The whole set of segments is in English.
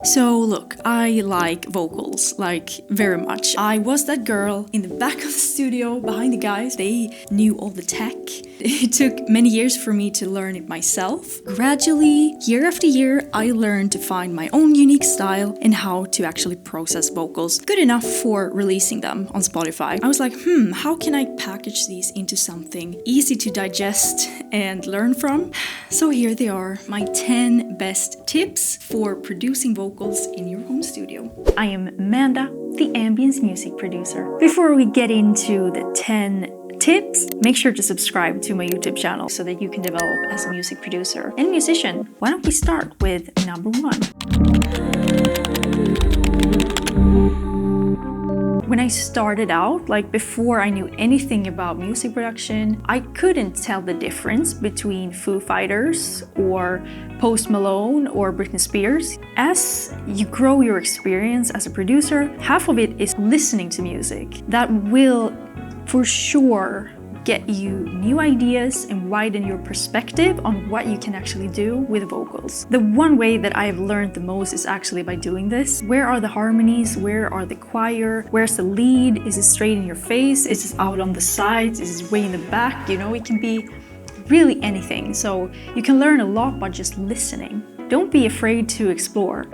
So look, I like vocals, like very much. I was that girl in the back of the studio behind the guys. They knew all the tech. It took many years for me to learn it myself. Gradually, year after year, I learned to find my own unique style and how to actually process vocals good enough for releasing them on Spotify. I was like, how can I package these into something easy to digest and learn from? So here they are, my 10 best tips for producing vocals in your home studio. I am Amanda, the Ambience music producer. Before we get into the 10 tips, make sure to subscribe to my YouTube channel so that you can develop as a music producer and musician. Why don't we start with number 1? When I started out, like before I knew anything about music production, I couldn't tell the difference between Foo Fighters or Post Malone or Britney Spears. As you grow your experience as a producer, half of it is listening to music. That will for sure get you new ideas and widen your perspective on what you can actually do with vocals. The one way that I have learned the most is actually by doing this. Where are the harmonies? Where are the choir? Where's the lead? Is it straight in your face? Is it out on the sides? Is it way in the back? You know, it can be really anything. So you can learn a lot by just listening. Don't be afraid to explore.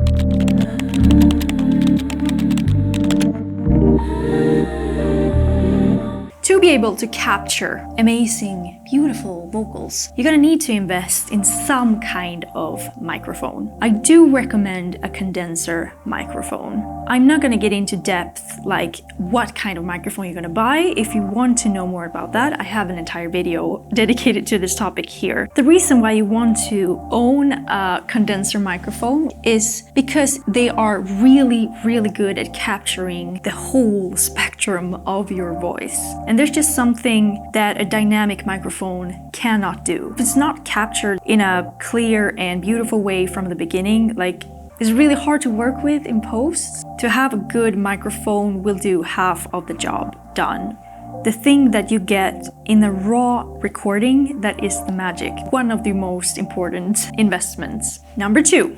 To be able to capture amazing, beautiful vocals, you're gonna need to invest in some kind of microphone. I do recommend a condenser microphone. I'm not gonna get into depth like what kind of microphone you're gonna buy. If you want to know more about that, I have an entire video dedicated to this topic here. The reason why you want to own a condenser microphone is because they are really, really good at capturing the whole spectrum of your voice. And there's just something that a dynamic microphone cannot do. If it's not captured in a clear and beautiful way from the beginning, like it's really hard to work with in post. To have a good microphone will do half of the job done. The thing that you get in the raw recording, that is the magic. One of the most important investments. Number 2.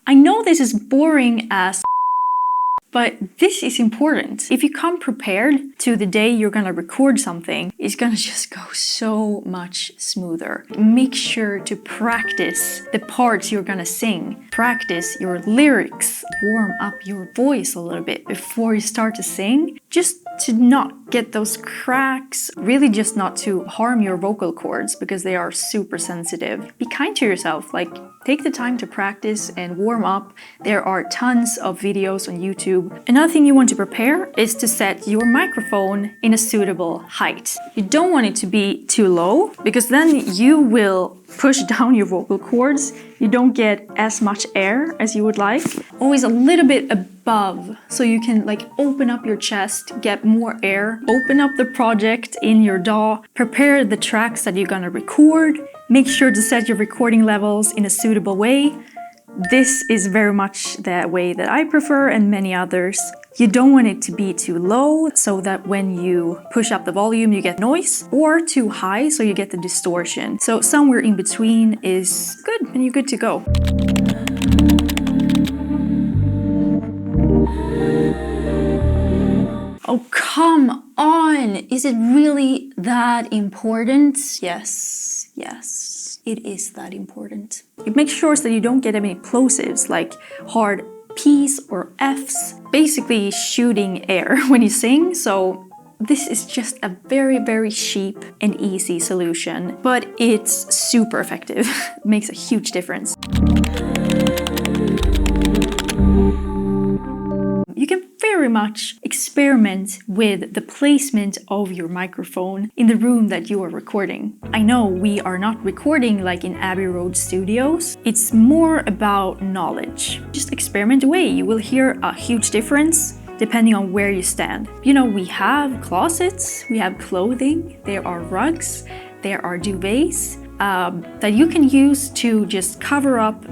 I know this is boring as but this is important. If you come prepared to the day you're gonna record something, it's gonna just go so much smoother. Make sure to practice the parts you're gonna sing. Practice your lyrics. Warm up your voice a little bit before you start to sing, just to not get those cracks. Really just not to harm your vocal cords because they are super sensitive. Be kind to yourself, like take the time to practice and warm up. There are tons of videos on YouTube. Another thing you want to prepare is to set your microphone in a suitable height. You don't want it to be too low because then you will push down your vocal cords. You don't get as much air as you would like. Always a little bit above so you can like open up your chest, get more air, open up the project in your DAW, prepare the tracks that you're gonna record. Make sure to set your recording levels in a suitable way. This is very much the way that I prefer and many others. You don't want it to be too low so that when you push up the volume you get noise, or too high so you get the distortion. So somewhere in between is good and you're good to go. Oh, come on! Is it really that important? Yes, yes, it is that important. You make sure that you don't get any plosives like hard P's or F's, basically shooting air when you sing. So this is just a very, very cheap and easy solution, but it's super effective. It makes a huge difference. You can very much experiment with the placement of your microphone in the room that you are recording. I know we are not recording like in Abbey Road Studios. It's more about knowledge. Just experiment away. You will hear a huge difference depending on where you stand. You know, we have closets, we have clothing, there are rugs, there are duvets that you can use to just cover up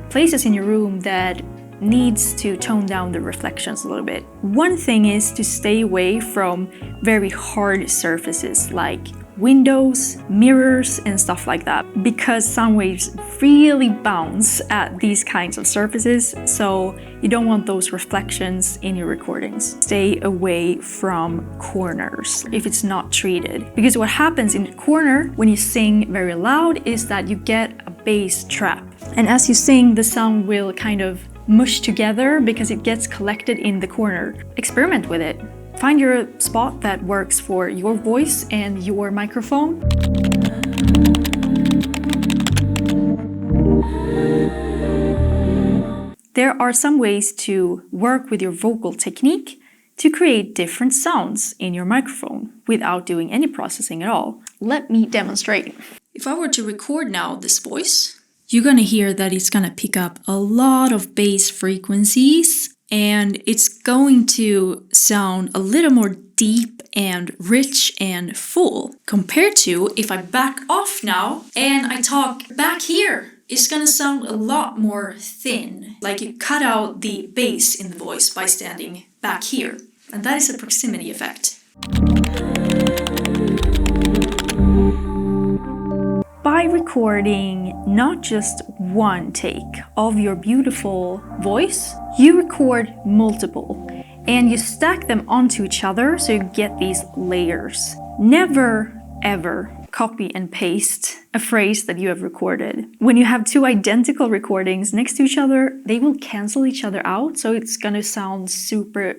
places in your room that needs to tone down the reflections a little bit. One thing is to stay away from very hard surfaces like windows, mirrors, and stuff like that, because sound waves really bounce at these kinds of surfaces, so you don't want those reflections in your recordings. Stay away from corners if it's not treated, because what happens in a corner when you sing very loud is that you get a bass trap, and as you sing, the sound will kind of mush together because it gets collected in the corner. Experiment with it. Find your spot that works for your voice and your microphone. There are some ways to work with your vocal technique to create different sounds in your microphone without doing any processing at all. Let me demonstrate. If I were to record now this voice, you're gonna hear that it's gonna pick up a lot of bass frequencies, and it's going to sound a little more deep and rich and full compared to if I back off now and I talk back here. It's gonna sound a lot more thin, like you cut out the bass in the voice by standing back here, and that is a proximity effect. By recording not just one take of your beautiful voice, you record multiple and you stack them onto each other so you get these layers. Never ever copy and paste a phrase that you have recorded. When you have two identical recordings next to each other, they will cancel each other out, so it's gonna sound super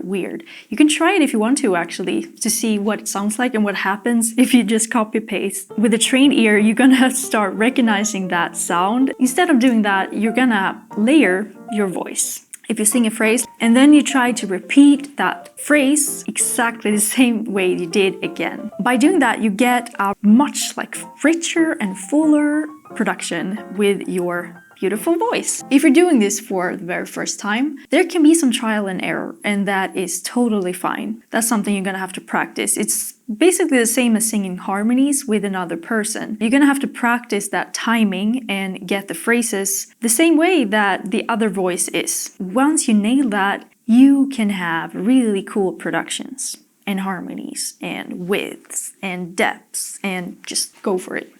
weird. You can try it if you want to, actually, to see what it sounds like and what happens if you just copy paste. With a trained ear, you're gonna start recognizing that sound. Instead of doing that, you're gonna layer your voice. If you sing a phrase and then you try to repeat that phrase exactly the same way you did again. By doing that, you get a much richer and fuller production with your beautiful voice. If you're doing this for the very first time, there can be some trial and error, and that is totally fine. That's something you're gonna have to practice. It's basically the same as singing harmonies with another person. You're gonna have to practice that timing and get the phrases the same way that the other voice is. Once you nail that, you can have really cool productions and harmonies and widths and depths, and just go for it.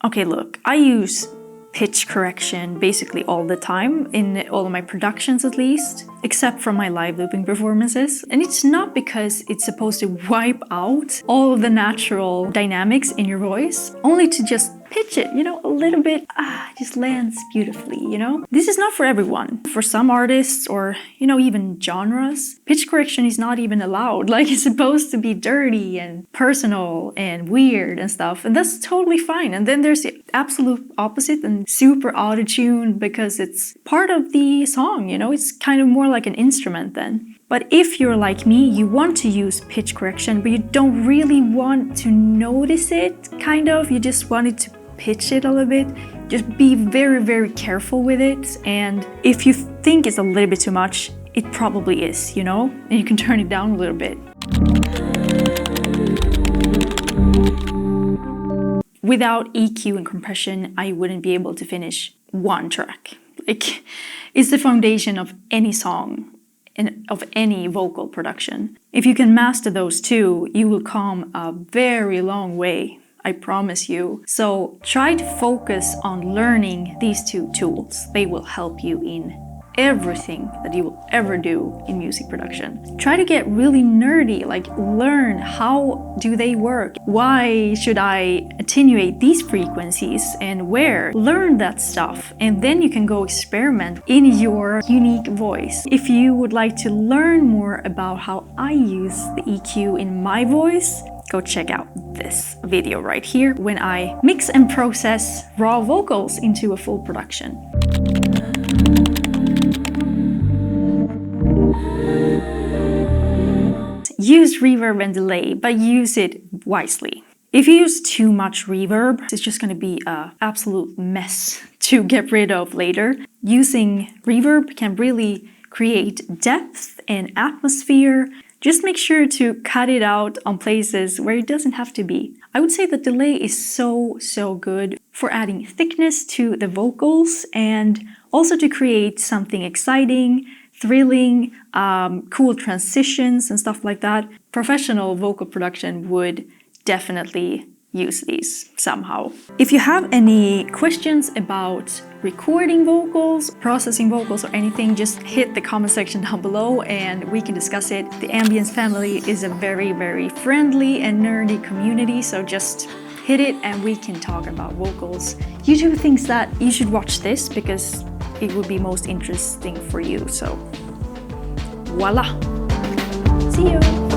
Okay, look, I use pitch correction basically all the time, in all of my productions at least, except from my live looping performances. And it's not because it's supposed to wipe out all of the natural dynamics in your voice, only to just pitch it, a little bit, just lands beautifully, This is not for everyone. For some artists or, even genres, pitch correction is not even allowed. It's supposed to be dirty and personal and weird and stuff, and that's totally fine. And then there's the absolute opposite and super auto-tune, because it's part of the song, It's kind of more like an instrument then. But if you're like me, you want to use pitch correction, but you don't really want to notice it, you just want it to pitch it a little bit. Just be very careful with it, and if you think it's a little bit too much, it probably is, and you can turn it down a little bit. Without EQ and compression, I wouldn't be able to finish one track. It's the foundation of any song and of any vocal production. If you can master those two, you will come a very long way, I promise you. So try to focus on learning these two tools. They will help you in everything that you will ever do in music production. Try to get really nerdy, learn how do they work? Why should I attenuate these frequencies and where? Learn that stuff, and then you can go experiment in your unique voice. If you would like to learn more about how I use the EQ in my voice, go check out this video right here when I mix and process raw vocals into a full production. Use reverb and delay, but use it wisely. If you use too much reverb, it's just going to be an absolute mess to get rid of later. Using reverb can really create depth and atmosphere. Just make sure to cut it out on places where it doesn't have to be. I would say the delay is so good for adding thickness to the vocals, and also to create something exciting, thrilling, cool transitions and stuff like that, professional vocal production would definitely use these somehow. If you have any questions about recording vocals, processing vocals, or anything, just hit the comment section down below and we can discuss it. The Ambience family is a very, very friendly and nerdy community, so just hit it and we can talk about vocals. YouTube thinks that you should watch this because it would be most interesting for you, so voila! See you!